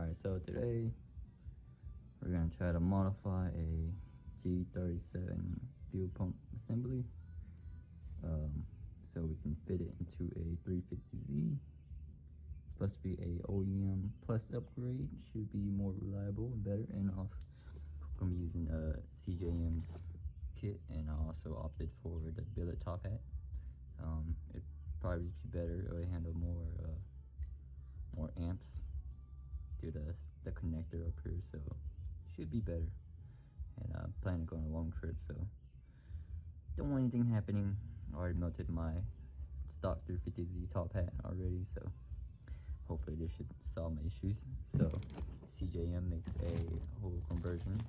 Alright, so today we're gonna try to modify a G37 fuel pump assembly so we can fit it into a 350Z. It's supposed to be a OEM plus upgrade, should be more reliable and better, and also I'm gonna be using CJM's kit, and I also opted for the billet top hat. It probably be better, it'll handle more amps due to the connector up here, so should be better. And I'm planning on going on a long trip, so don't want anything happening. I already melted my stock 350Z top hat already, so hopefully this should solve my issues. So CJM makes a whole conversion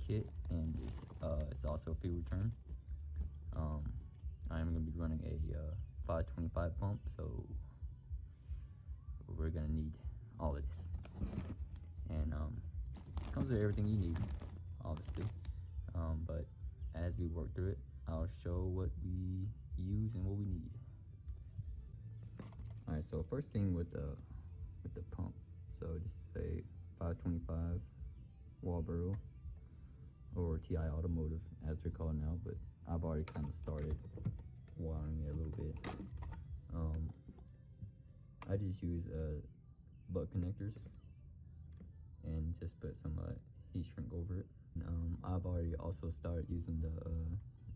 kit, and this it's also fuel return. I'm going to be running a 525 pump, so we're gonna need all of this, and it comes with everything you need, obviously, but as we work through it, I'll show what we use and what we need. All right, so first thing with the pump, so this is a 525 Walboro, or TI Automotive as they're called now, but I've already kind of started wiring it a little bit. I just use butt connectors and just put some heat shrink over it. I've already also started using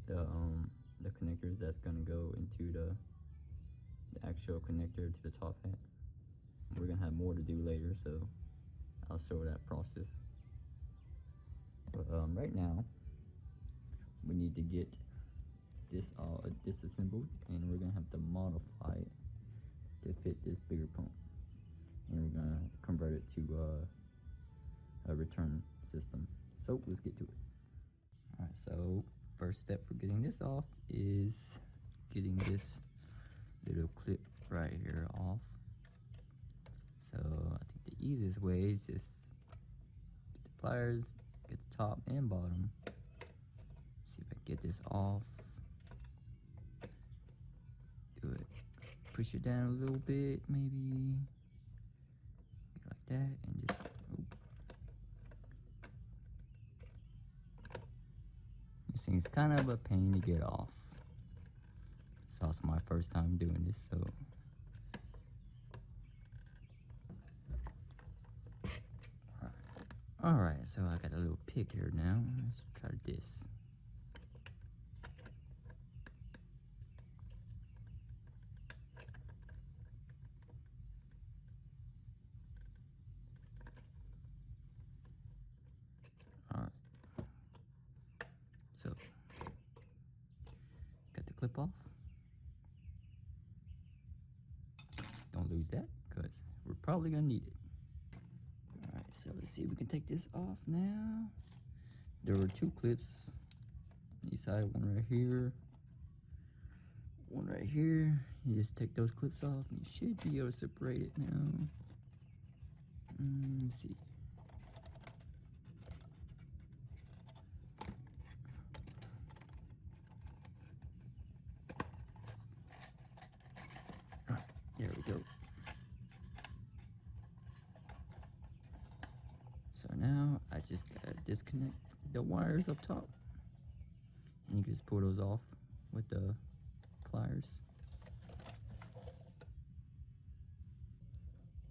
the connectors that's gonna go into the actual connector to the top hat. We're gonna have more to do later, so I'll show that process. But right now we need to get this all disassembled, and we're gonna have to modify it to fit this bigger pump, and we're gonna convert it to a return system. So let's get to it. All right, so first step for getting this off is getting this little clip right here off. So I think the easiest way is just get the pliers, get the top and bottom. See if I can get this off. Do it. Push it down a little bit, maybe like that, and just This thing's kind of a pain to get off. It's also my first time doing this, so all right, so I got a little pick here now. Let's try this. So, got the clip off. Don't lose that, because we're probably gonna need it. Alright, so let's see if we can take this off now. There were two clips on each side, one right here, one right here. You just take those clips off and you should be able to separate it now. Let's see. There we go. So now I just gotta disconnect the wires up top, and you can just pull those off with the pliers.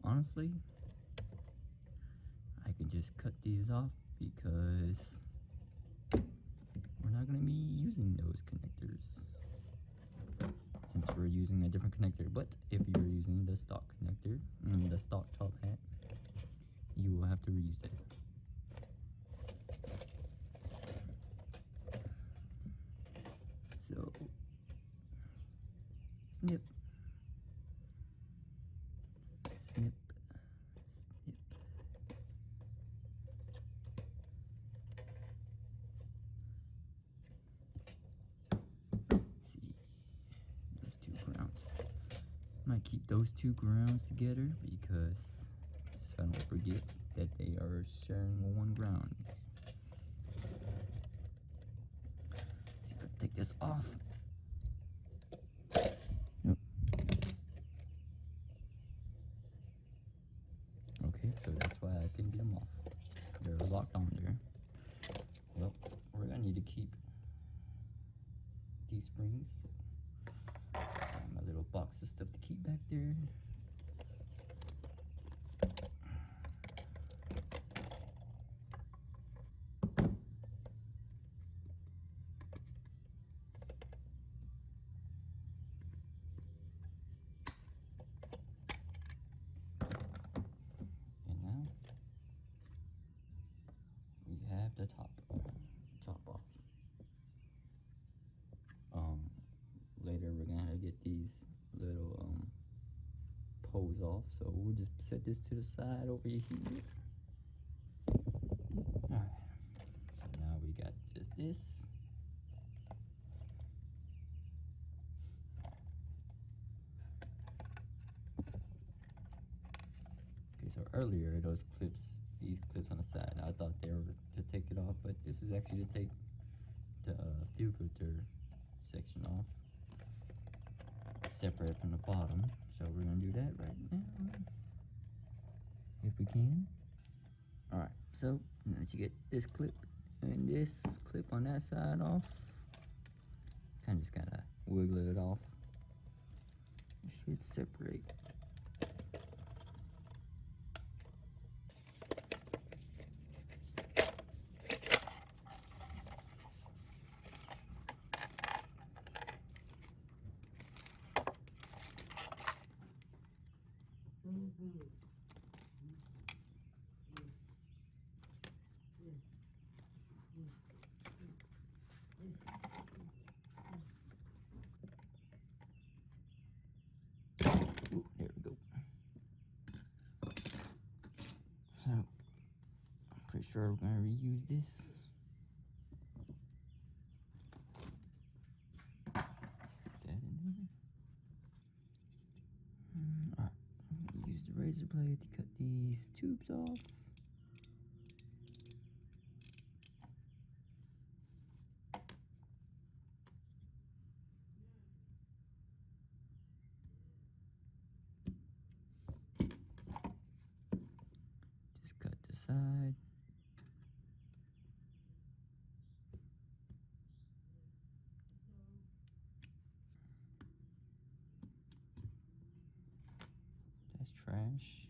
Honestly, I can just cut these off because we're not gonna be using those connectors, since we're using a different connector. But if you're using the stock connector and the stock top hat, you will have to reuse it. So snip, snip, snip. See, those two grounds. Might keep those two grounds together because so I don't forget that they are sharing one ground. See if I can take this off. Yep. Okay. Okay, so that's why I couldn't get them off. They're locked on there. Well, we're gonna need to keep these springs. My little box of stuff to keep back there. And now we have the top off. Later we're gonna get these little poles off, so we'll just set this to the side over here. Alright, so now we got just this. Okay, so earlier these clips on the side, I thought they were to take it off, but this is actually to take the fuel filter section off, separate from the bottom. So we're gonna do that right now, if we can. All right, so once you get this clip and this clip on that side off, kind of just gotta wiggle it off. It should separate. Ooh, there we go. So, I'm pretty sure we're gonna reuse this. Put that in there. Alright, I'm gonna use the razor blade to cut these tubes off. Just cut the side. That's trash.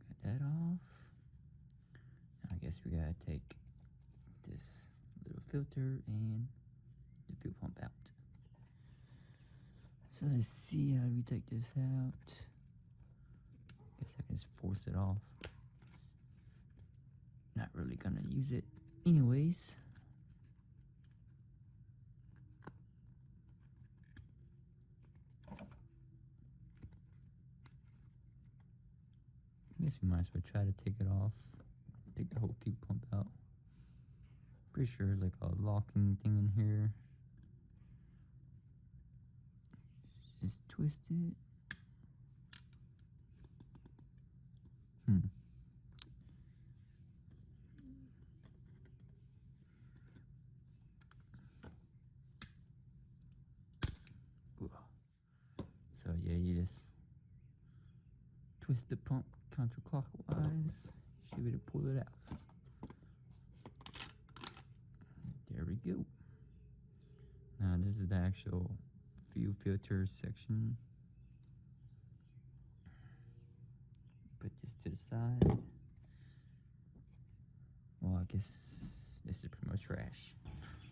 Got that off. Now I guess we gotta take this little filter and the fuel pump out. So let's see how we take this out. Guess I can just force it off. Not really gonna use it anyways. I guess we might as well try to take it off. Take the whole fuel pump out. Pretty sure there's like a locking thing in here. Just twist it. So yeah, you just twist the pump counterclockwise. Should be able to pull it out. There we go. Now this is the actual fuel filter section. Put this to the side. Well, I guess this is pretty much trash.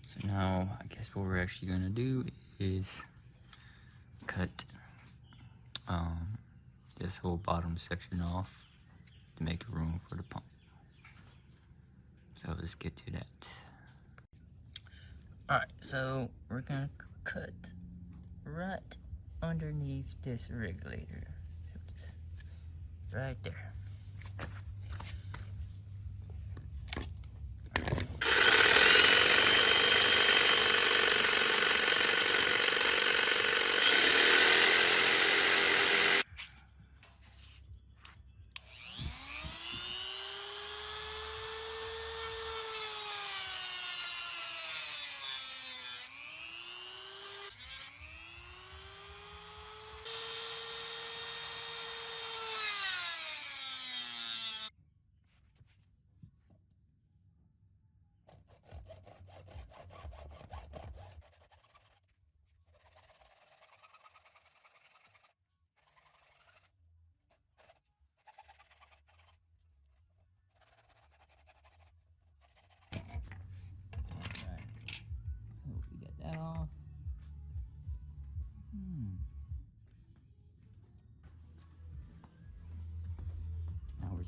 So now I guess what we're actually gonna do is cut this whole bottom section off to make room for the pump. So let's get to that. Alright, so we're gonna cut right underneath this regulator. So just right there.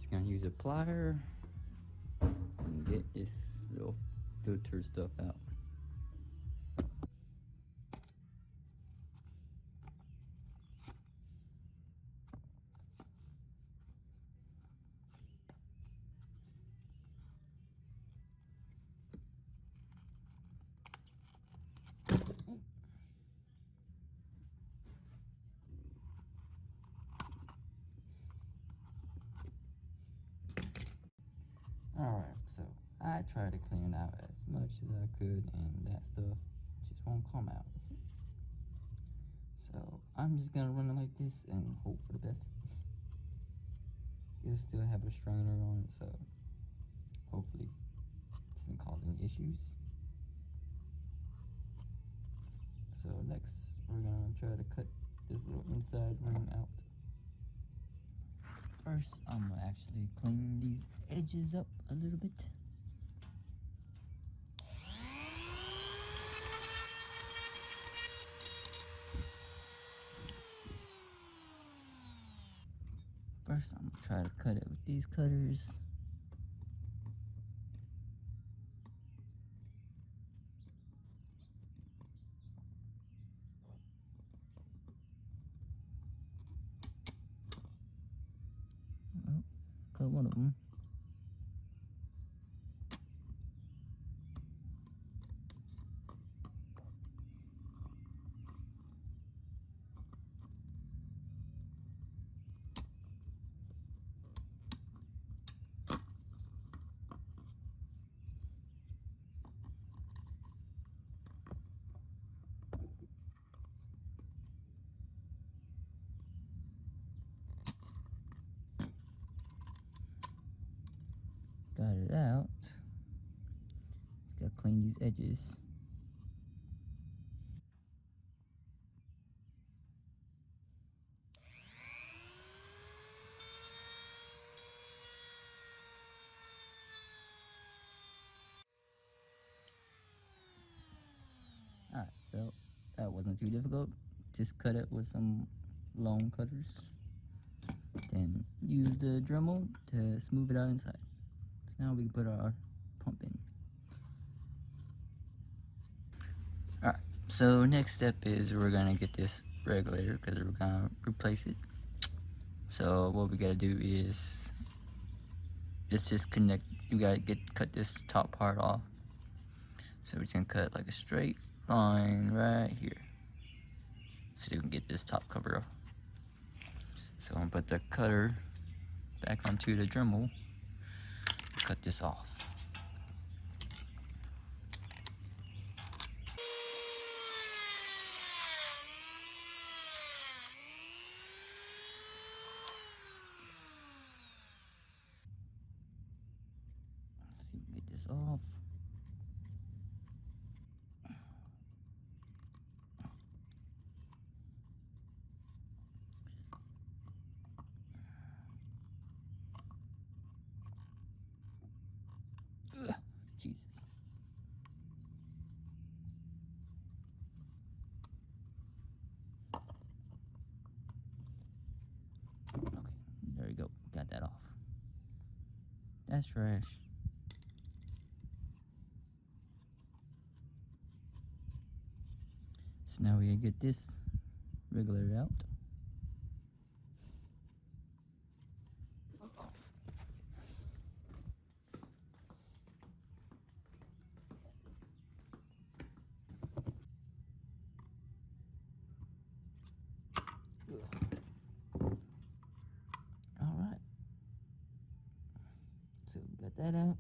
just gonna use a plier and get this little filter stuff out. Alright, so I tried to clean it out as much as I could, and that stuff just won't come out. So I'm just gonna run it like this and hope for the best. It'll still have a strainer on it, so hopefully it doesn't cause any issues. So next, we're gonna try to cut this little inside ring out. First, I'm gonna actually clean these edges up a little bit. First, I'm gonna try to cut it with these cutters. Oh, cut one of them. Got it out. Just gotta clean these edges. Alright, so that wasn't too difficult. Just cut it with some long cutters. Then use the Dremel to smooth it out inside. So now we can put our pump in. Alright, so next step is we're gonna get this regulator because we're gonna replace it. So what we gotta do is let's just connect. You gotta cut this top part off. So we're just gonna cut like a straight line right here, so you can get this top cover off. So I'm gonna put the cutter back onto the Dremel, cut this off. Let's see if we can get this off. Ugh, Jesus. Okay, there we go. Got that off. That's trash. So now we gotta get this regulator out. Alright. So we got that out.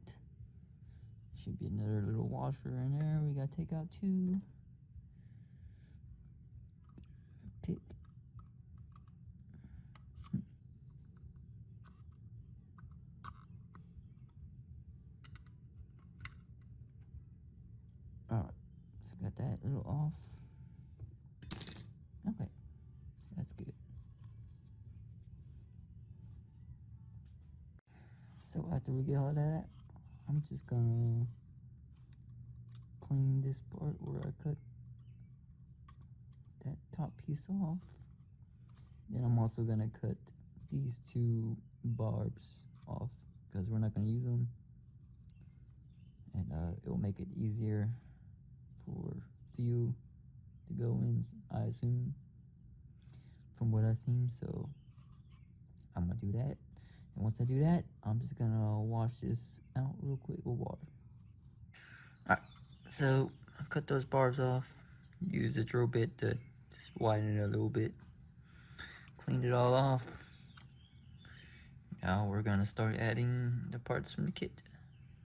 Should be another little washer in there. We gotta take out too. Pick. Alright, so got that little off. Okay, that's good. So after we get all that, I'm just gonna clean this part where I cut that top piece off. Then I'm also gonna cut these two barbs off because we're not going to use them, and it will make it easier for fuel to go in, I assume, from what I've seen. So I'm gonna do that, and once I do that, I'm just gonna wash this out real quick with water. Alright, so I cut those bars off, use the drill bit to just widen it a little bit, cleaned it all off. Now we're gonna start adding the parts from the kit.